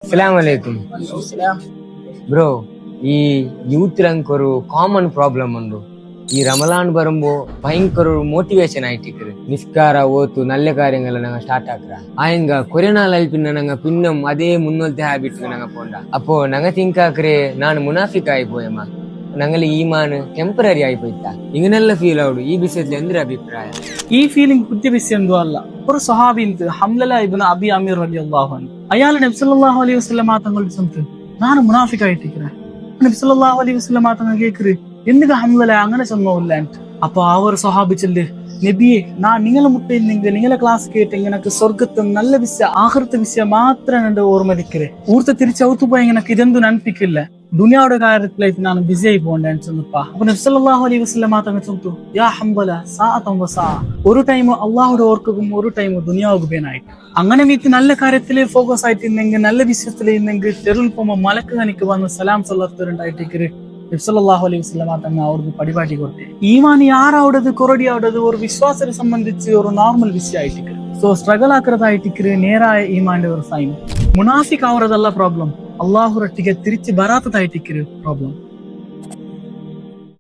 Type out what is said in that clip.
అస్సలాముఅలైకుం bro. ఈ youth ರಂಕರು common problem ಉಂಡು. ಈ ರಮಲಾನ್ ಬರುಂಬೋ ಭಯಂಕರ ಮೋಟಿವೇಶನ್ ಆಯ್ತಿಕ್ರು. ನಿಸ್ಕಾರ ಓತು നല്ല കാര്യങ്ങൾ ನಂಗೆ ಸ್ಟಾರ್ಟ್ ಆಕ್ರ ಆಯಂಗ ಕೊರೋನಾ ಲೈಫಿನ ನಂಗೆ ಪಿನ್ನಂ ಅದೇ ಮುನ್ನೋಲ್ತೆ ಹ್ಯಾಬಿಟ್ ನಂಗೆ ಪೋಂಡ. ಅಪ್ಪೋ ನಂಗೆ ತಿಂಕ್ ಆಕ್ರೆ ನಾನು ಮುನಾಫಿಕ್ ಆಯ್പോయಮ್ಮ. ഞങ്ങൾ ഈമാൻ ടെമ്പററി ആയിപ്പോയിട്ട ഇങ്ങനെയുള്ള ഫീൽ ആവുള്ളൂ. ഈ വിഷയത്തിൽ എന്തൊരു അഭിപ്രായം? ഈ ഫീലിംഗ് പുതിയ വിഷയമൊന്നും അല്ല. ഒരു സഹാബി ഹംലല ഇബ്നു അബി അമീർ റളിയല്ലാഹു അൻഹു അയാൾ നബി സല്ലല്ലാഹു അലൈഹി വസല്ലം തങ്ങളുടെ സംസ് ನಾನು ಮುನಾಫಿಕ್ ಆಯ್ತಿಕ್ರೆ. നബി സല്ലല്ലാഹു അലൈഹി വസല്ലം തങ്ങൾ കേൾക്കറ് എന്തിനാ ഹംലല അങ്ങനെ சொன்னோம்ல. അപ്പൊ ആ ഒരു സഹാബി ചൊല്ല്, നബിയെ நான் നിങ്ങളെ മുട്ടയിൽ നിങ്ങളെ ക്ലാസ് കേട്ടെങ്കിൽ എനിക്ക് സ്വർഗത്തും നല്ല വിഷയം ആഹൃത്ത വിഷയം മാത്രം എന്റെ ഓർമ്മ നിൽക്കരെ. ഊർത്ത തിരിച്ച് ഔത്തു പോയി എനിക്ക് ഇതെന്തും ನೆನಪಿಕ್ಕಿಲ್ಲ. ದುನಿಯಾದ ಕಾರ್ಯದಲ್ಲಿ ನಾನು ಬಿಸಿ ಆಯ್പോಂಡೆ ಅನ್ಸುತ್ತಪ್ಪ. ಅപ്പൊ നബി സല്ലല്ലാഹു അലൈഹി വസല്ലം തങ്ങൾ ചൊല്ಲು, യാ ഹംബല സാഅതൻ വസാ. ഒരു ടൈം അല്ലാഹുവിന്റെ ഓർക്കും ഒരു ടൈം ദുനിയാവുക ಬೇನಾയി. അങ്ങനെ വീട്ട് നല്ല കാര്യത്തില് ഫോക്കസ് ആയിട്ടിരുന്നെങ്കിൽ നല്ല വിഷയത്തില് ഇരുന്നെങ്കിൽ തെരുവിൽ പോകുമ്പോ മലക്ക് എനിക്ക് വന്ന് സലാം സല്ലല്ലാഹു നബി സല്ലല്ലാഹു അലൈഹി വസല്ലം തങ്ങൾ അവർക്ക് പരിപാടി കൊടുത്തേ. ഈമാൻ ಯಾರಾವಡದು ಕೊರಡಿ ಆವಡದು ഒരു വിശ്വാസത്തെ സംബന്ധിച്ച് ഒരു നോർമൽ വിഷയമായിട്ടിരിക്കും. സോ സ്ട്രഗಲ್ ആക്കറതായിട്ടിരിക്കും നേരായ ഈമാന്റെ ഒരു സൈൻ. മുനാഫിക് ആവറതല്ല പ്രോബ്ലം, അള്ളാഹുറൊಟ್ಟಿಗೆ തിരിച്ച് ಬರಾತದಾയിട്ടിരിക്കും പ്രോബ്ലം.